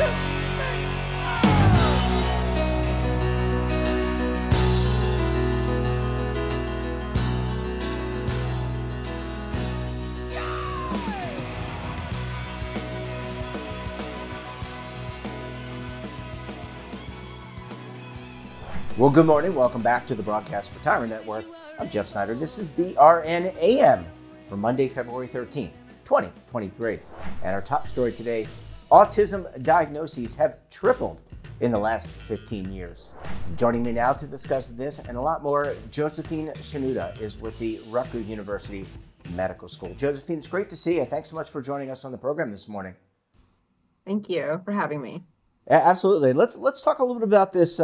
Well, good morning. Welcome back to the Broadcast for Tyrant Network. I'm Jeff Snyder. This is BRN AM for Monday, February 13th, 2023. And our top story today, autism diagnoses have tripled in the last 15 years. Joining me now to discuss this and a lot more, Josephine Shanuda is with the Rutgers University Medical School. Josephine, it's great to see you. Thanks so much for joining us on the program this morning. Thank you for having me. Absolutely. Let's talk a little bit about this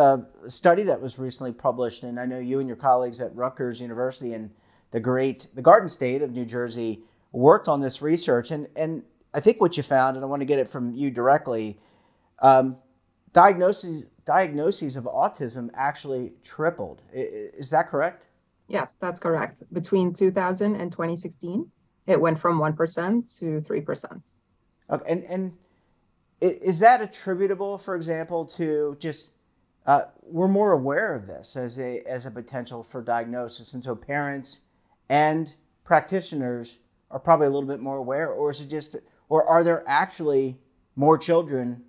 study that was recently published, and I know you and your colleagues at Rutgers University and the Garden State of New Jersey worked on this research, and I think what you found, and I want to get it from you directly, diagnoses of autism actually tripled. Is that correct? Yes, that's correct. Between 2000 and 2016, it went from 1% to 3%. Okay, and is that attributable, for example, to just we're more aware of this as a potential for diagnosis, and so parents and practitioners are probably a little bit more aware, or is it just, or are there actually more children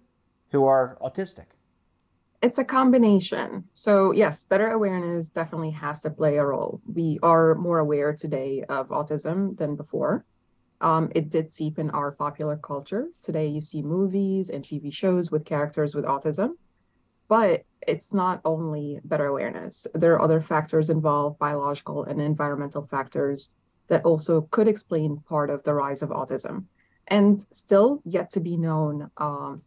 who are autistic? It's a combination. So yes, better awareness definitely has to play a role. We are more aware today of autism than before. It did seep in our popular culture. Today, you see movies and TV shows with characters with autism, but it's not only better awareness. There are other factors involved, biological and environmental factors that also could explain part of the rise of autism, and still yet to be known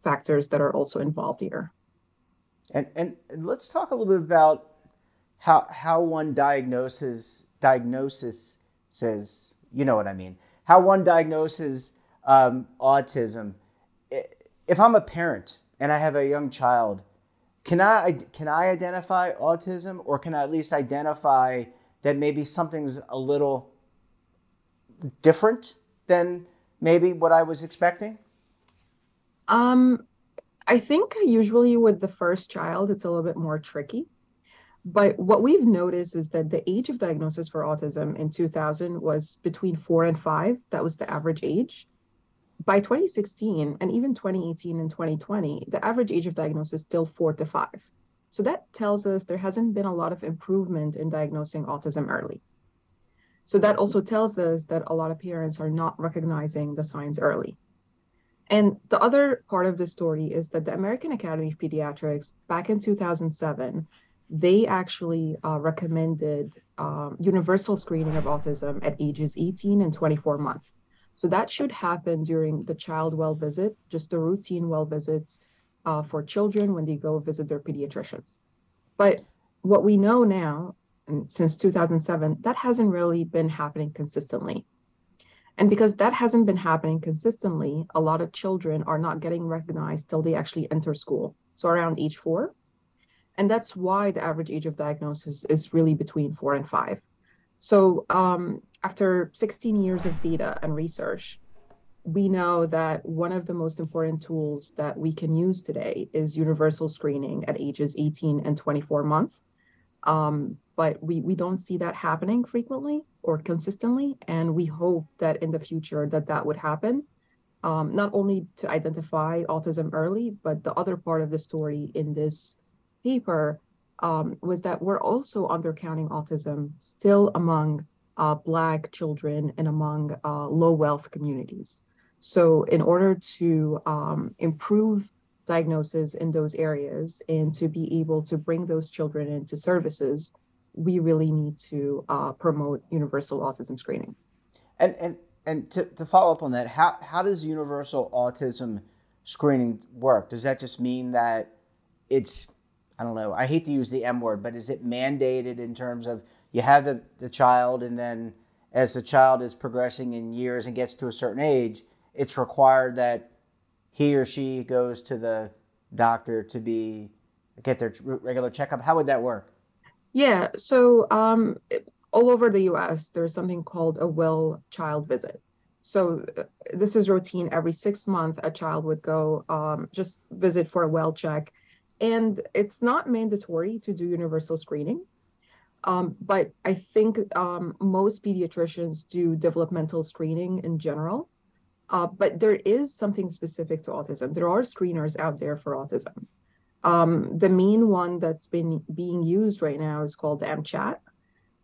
factors that are also involved here. And let's talk a little bit about how one diagnosis says, you know what I mean, how one diagnoses autism. If I'm a parent and I have a young child, can I identify autism, or can I at least identify that maybe something's a little different than maybe what I was expecting? I think usually with the first child, it's a little bit more tricky. But what we've noticed is that the age of diagnosis for autism in 2000 was between 4 and 5. That was the average age. By 2016 and even 2018 and 2020, the average age of diagnosis is still 4 to 5. So that tells us there hasn't been a lot of improvement in diagnosing autism early. So that also tells us that a lot of parents are not recognizing the signs early. And the other part of the story is that the American Academy of Pediatrics, back in 2007, they actually recommended universal screening of autism at ages 18 and 24 months. So that should happen during the child well visit, just the routine well visits for children when they go visit their pediatricians. But what we know now, and since 2007, that hasn't really been happening consistently. And because that hasn't been happening consistently, a lot of children are not getting recognized till they actually enter school, so around age 4. And that's why the average age of diagnosis is really between 4 and 5. So after 16 years of data and research, we know that one of the most important tools that we can use today is universal screening at ages 18 and 24 months. But we don't see that happening frequently or consistently. And we hope that in the future that would happen, not only to identify autism early, but the other part of the story in this paper was that we're also undercounting autism still among Black children and among low wealth communities. So in order to improve diagnosis in those areas and to be able to bring those children into services, we really need to promote universal autism screening. And to follow up on that, how does universal autism screening work? Does that just mean that it's, I don't know, I hate to use the M word, but is it mandated in terms of you have the child, and then as the child is progressing in years and gets to a certain age, it's required that he or she goes to the doctor to get their regular checkup? How would that work? Yeah, so all over the US, there's something called a well child visit. So this is routine. Every 6 months, a child would go just visit for a well check. And it's not mandatory to do universal screening. But I think most pediatricians do developmental screening in general. But there is something specific to autism. There are screeners out there for autism. The main one that's been being used right now is called the MChat.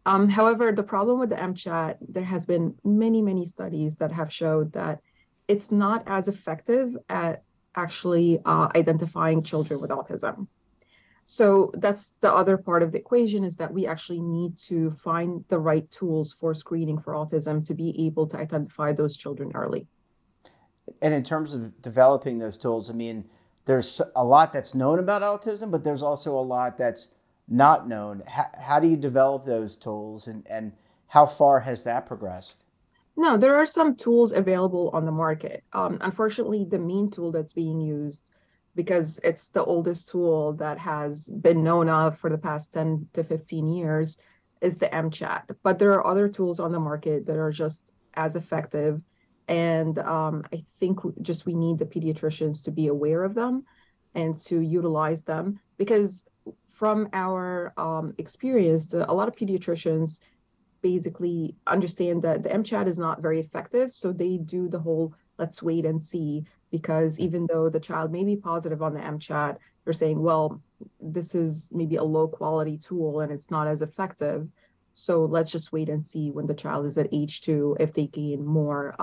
However, the problem with the MChat, there has been many, many studies that have showed that it's not as effective at actually identifying children with autism. So that's the other part of the equation, is that we actually need to find the right tools for screening for autism to be able to identify those children early. And in terms of developing those tools, I mean, there's a lot that's known about autism, but there's also a lot that's not known. How do you develop those tools, and how far has that progressed? No, there are some tools available on the market. Unfortunately, the main tool that's being used, because it's the oldest tool that has been known of for the past 10 to 15 years, is the MChat. But there are other tools on the market that are just as effective. And I think we need the pediatricians to be aware of them and to utilize them, because from our experience, a lot of pediatricians basically understand that the MChat is not very effective. So they do the whole let's wait and see, because even though the child may be positive on the MChat, they're saying, well, this is maybe a low quality tool and it's not as effective. So let's just wait and see when the child is at age 2 if they gain more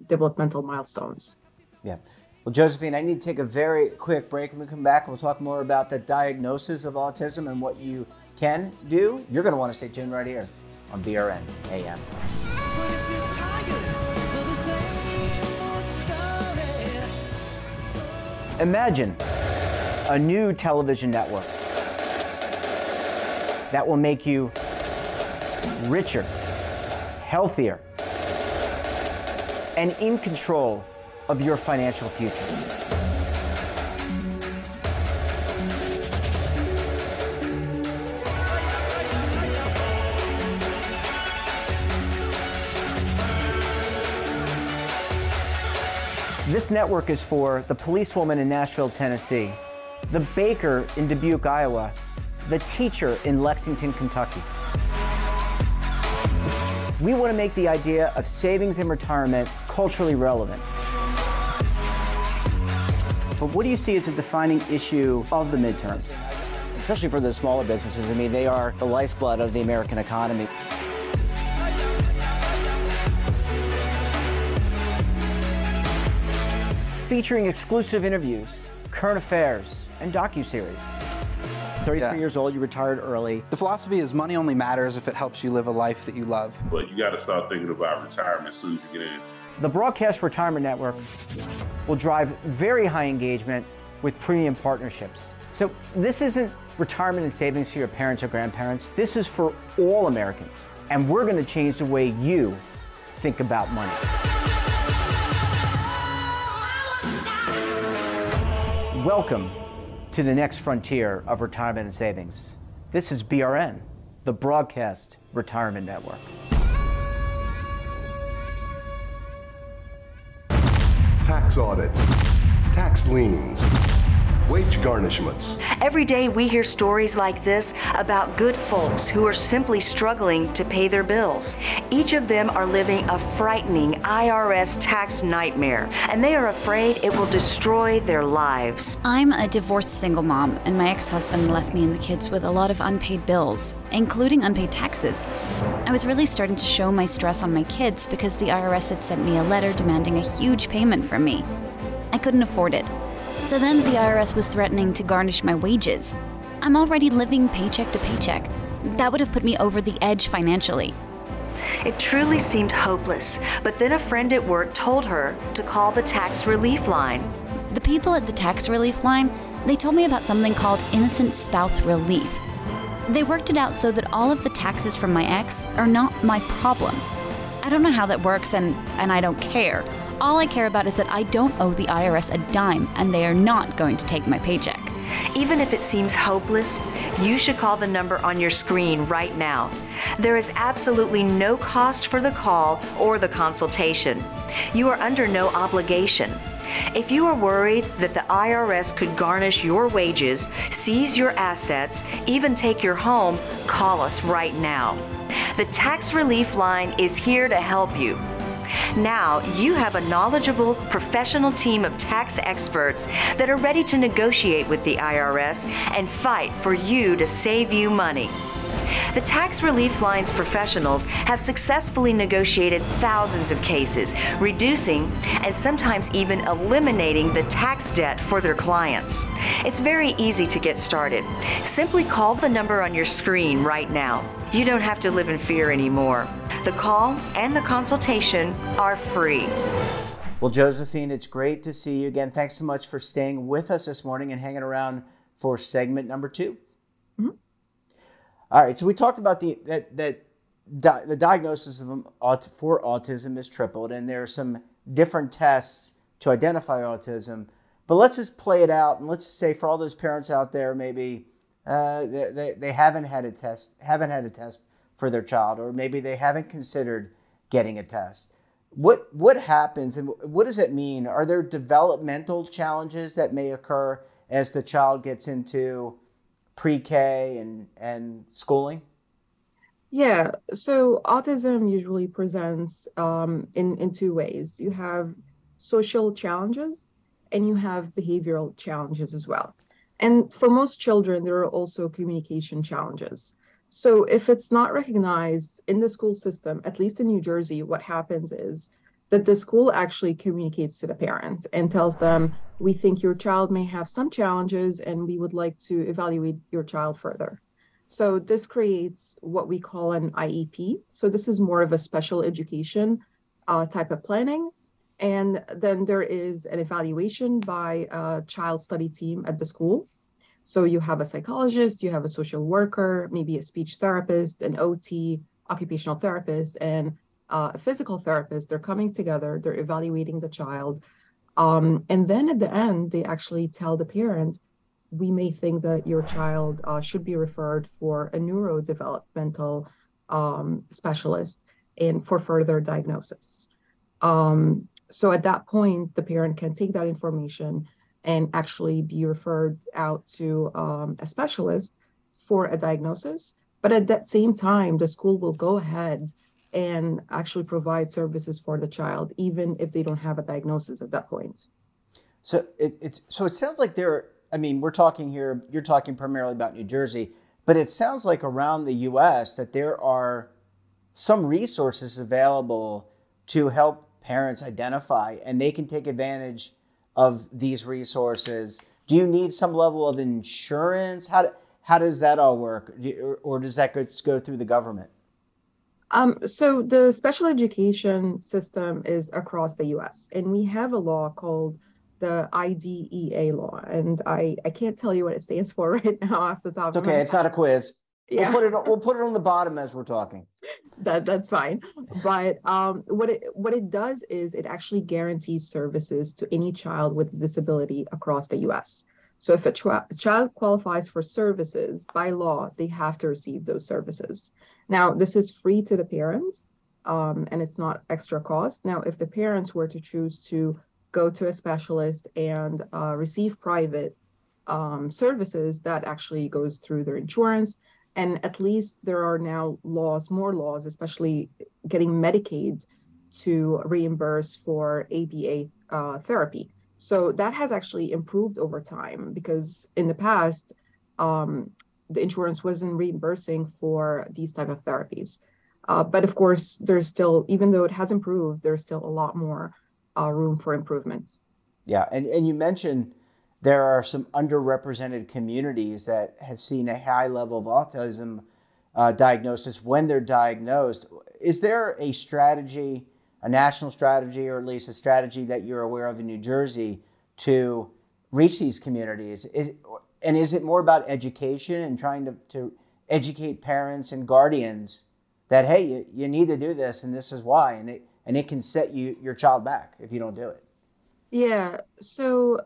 developmental milestones. Yeah. Well, Josephine, I need to take a very quick break. When we come back, we'll talk more about the diagnosis of autism and what you can do. You're going to want to stay tuned right here on BRN AM. Imagine a new television network that will make you richer, healthier, and in control of your financial future. This network is for the policewoman in Nashville, Tennessee, the baker in Dubuque, Iowa, the teacher in Lexington, Kentucky. We want to make the idea of savings and retirement culturally relevant. But what do you see as a defining issue of the midterms, especially for the smaller businesses? I mean, they are the lifeblood of the American economy. Featuring exclusive interviews, current affairs, and docuseries. 33 years old, you retired early. The philosophy is money only matters if it helps you live a life that you love. But you got to start thinking about retirement as soon as you get in. The Broadcast Retirement Network will drive very high engagement with premium partnerships. So this isn't retirement and savings for your parents or grandparents. This is for all Americans. And we're going to change the way you think about money. Welcome to the next frontier of retirement and savings. This is BRN, the Broadcast Retirement Network. Tax audits, tax liens, wage garnishments. Every day we hear stories like this about good folks who are simply struggling to pay their bills. Each of them are living a frightening IRS tax nightmare, and they are afraid it will destroy their lives. I'm a divorced single mom, and my ex-husband left me and the kids with a lot of unpaid bills, including unpaid taxes. I was really starting to show my stress on my kids because the IRS had sent me a letter demanding a huge payment from me. I couldn't afford it. So then the IRS was threatening to garnish my wages. I'm already living paycheck to paycheck. That would have put me over the edge financially. It truly seemed hopeless, but then a friend at work told her to call the tax relief line. The people at the tax relief line, they told me about something called innocent spouse relief. They worked it out so that all of the taxes from my ex are not my problem. I don't know how that works, and I don't care. All I care about is that I don't owe the IRS a dime, and they are not going to take my paycheck. Even if it seems hopeless, you should call the number on your screen right now. There is absolutely no cost for the call or the consultation. You are under no obligation. If you are worried that the IRS could garnish your wages, seize your assets, even take your home, call us right now. The Tax Relief Line is here to help you. Now you have a knowledgeable, professional team of tax experts that are ready to negotiate with the IRS and fight for you to save you money. The Tax Relief Line's professionals have successfully negotiated thousands of cases, reducing and sometimes even eliminating the tax debt for their clients. It's very easy to get started. Simply call the number on your screen right now. You don't have to live in fear anymore. The call and the consultation are free. Well, Josephine, it's great to see you again. Thanks so much for staying with us this morning and hanging around for segment number 2. Mm-hmm. All right, so we talked about the diagnosis for autism is tripled, and there are some different tests to identify autism. But let's just play it out, and let's say for all those parents out there, maybe they haven't had a test for their child, or maybe they haven't considered getting a test. What happens, and what does it mean? Are there developmental challenges that may occur as the child gets into pre-K and schooling? Yeah, so autism usually presents in 2 ways. You have social challenges and you have behavioral challenges as well. And for most children, there are also communication challenges. So if it's not recognized in the school system, at least in New Jersey, what happens is that the school actually communicates to the parent and tells them, we think your child may have some challenges and we would like to evaluate your child further. So this creates what we call an IEP. So this is more of a special education type of planning. And then there is an evaluation by a child study team at the school. So you have a psychologist, you have a social worker, maybe a speech therapist, an OT, occupational therapist, and a physical therapist. They're coming together, they're evaluating the child. And then at the end, they actually tell the parent, we may think that your child should be referred for a neurodevelopmental specialist and for further diagnosis. So at that point, the parent can take that information and actually be referred out to a specialist for a diagnosis. But at that same time, the school will go ahead and actually provide services for the child, even if they don't have a diagnosis at that point. So it sounds like we're talking here, you're talking primarily about New Jersey, but it sounds like around the U.S. that there are some resources available to help parents identify, and they can take advantage of these resources. Do you need some level of insurance? How does that all work? Or does that go through the government? So the special education system is across the U.S. and we have a law called the IDEA law, and I can't tell you what it stands for right now off the top of my head. Okay, it's not a quiz. Yeah. We'll put it on the bottom as we're talking. That's fine. But what it does is it actually guarantees services to any child with a disability across the U.S. So if a child qualifies for services by law, they have to receive those services. Now, this is free to the parents, and it's not extra cost. Now, if the parents were to choose to go to a specialist and receive private services, that actually goes through their insurance. And at least there are now more laws, especially getting Medicaid to reimburse for ABA therapy. So that has actually improved over time, because in the past, the insurance wasn't reimbursing for these type of therapies. But of course, there's still, even though it has improved, there's still a lot more room for improvement. Yeah, and you mentioned there are some underrepresented communities that have seen a high level of autism diagnosis when they're diagnosed. Is there a strategy, a national strategy, or at least a strategy that you're aware of in New Jersey to reach these communities? Is it more about education and trying to educate parents and guardians that, hey, you need to do this and this is why, and it can set your child back if you don't do it? Yeah, so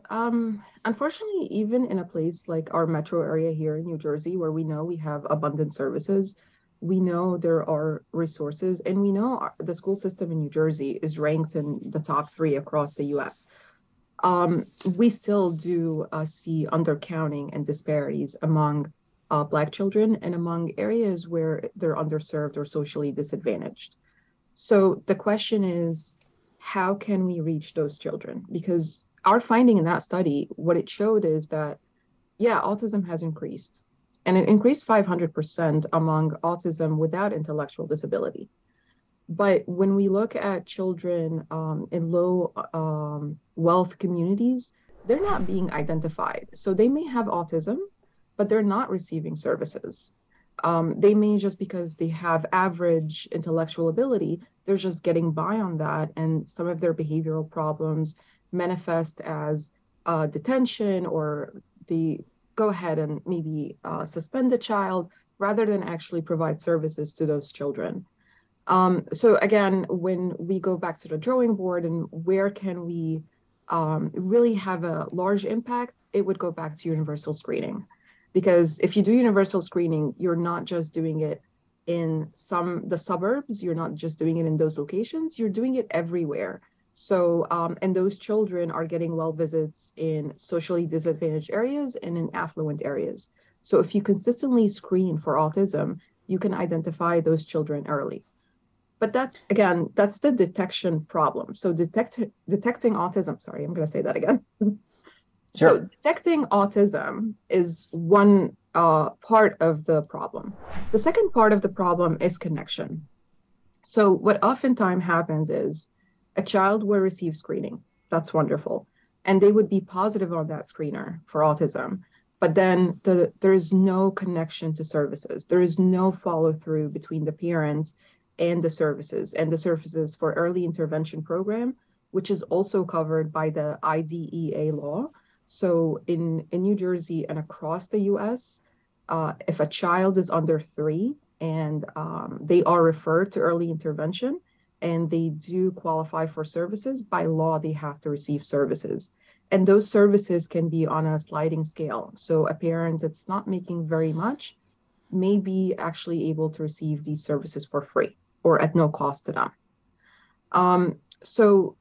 unfortunately, even in a place like our metro area here in New Jersey, where we know we have abundant services, we know there are resources, and we know the school system in New Jersey is ranked in the top three across the US. We still do see undercounting and disparities among Black children and among areas where they're underserved or socially disadvantaged. So the question is, how can we reach those children? Because our finding in that study, what it showed is that, yeah, autism has increased, and it increased 500% among autism without intellectual disability. But when we look at children in low wealth communities, they're not being identified. So they may have autism, but they're not receiving services. They may just because they have average intellectual ability, they're just getting by on that. And some of their behavioral problems manifest as detention, or they go ahead and maybe suspend the child rather than actually provide services to those children. So again, when we go back to the drawing board and where can we really have a large impact, it would go back to universal screening. Because if you do universal screening, you're not just doing it in the suburbs, you're not just doing it in those locations, you're doing it everywhere. So, and those children are getting well visits in socially disadvantaged areas and in affluent areas. So if you consistently screen for autism, you can identify those children early. But that's the detection problem. So detecting autism, sorry, I'm going to say that again. Sure. So detecting autism is one part of the problem. The second part of the problem is connection. So what oftentimes happens is a child will receive screening. That's wonderful. And they would be positive on that screener for autism. But then there is no connection to services. There is no follow through between the parents and the services for early intervention program, which is also covered by the IDEA law. So in New Jersey and across the US, if a child is under 3 and they are referred to early intervention and they do qualify for services, by law, they have to receive services. And those services can be on a sliding scale. So a parent that's not making very much may be actually able to receive these services for free or at no cost to them. So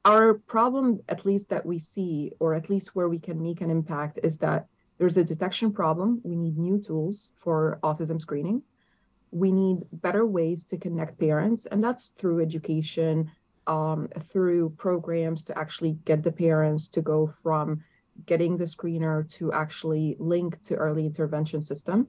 our problem, at least that we see, or at least where we can make an impact, is that there's a detection problem. We need new tools for autism screening. We need better ways to connect parents, and that's through education, through programs to actually get the parents to go from getting the screener to actually link to early intervention system.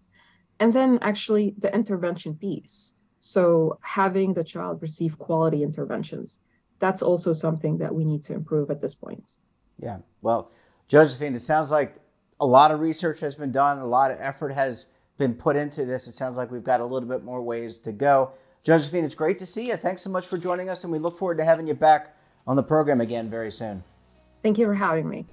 And then actually the intervention piece. So having the child receive quality interventions, that's also something that we need to improve at this point. Yeah. Well, Josephine, it sounds like a lot of research has been done. A lot of effort has been put into this. It sounds like we've got a little bit more ways to go. Josephine, it's great to see you. Thanks so much for joining us, and we look forward to having you back on the program again very soon. Thank you for having me.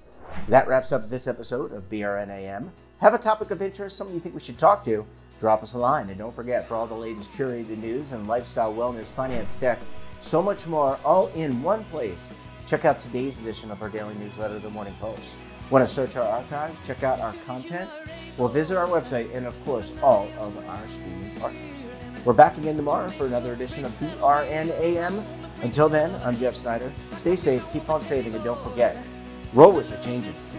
That wraps up this episode of BRN AM. Have a topic of interest, someone you think we should talk to, drop us a line. And don't forget, for all the latest curated news and lifestyle, wellness, finance, tech, so much more, all in one place, check out today's edition of our daily newsletter, The Morning Post. Want to search our archives, check out our content? Well, visit our website and, of course, all of our streaming partners. We're back again tomorrow for another edition of BRN AM. Until then, I'm Jeff Snyder. Stay safe, keep on saving, and don't forget, roll with the changes.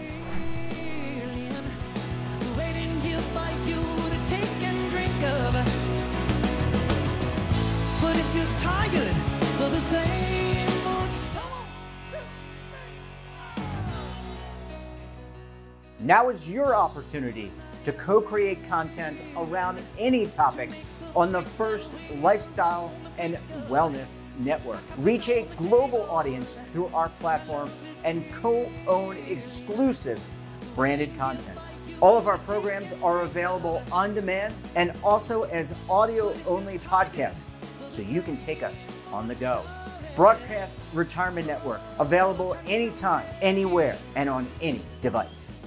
Now is your opportunity to co-create content around any topic on the first lifestyle and wellness network. Reach a global audience through our platform and co-own exclusive branded content. All of our programs are available on demand and also as audio-only podcasts, so you can take us on the go. Broadcast Retirement Network, available anytime, anywhere, and on any device.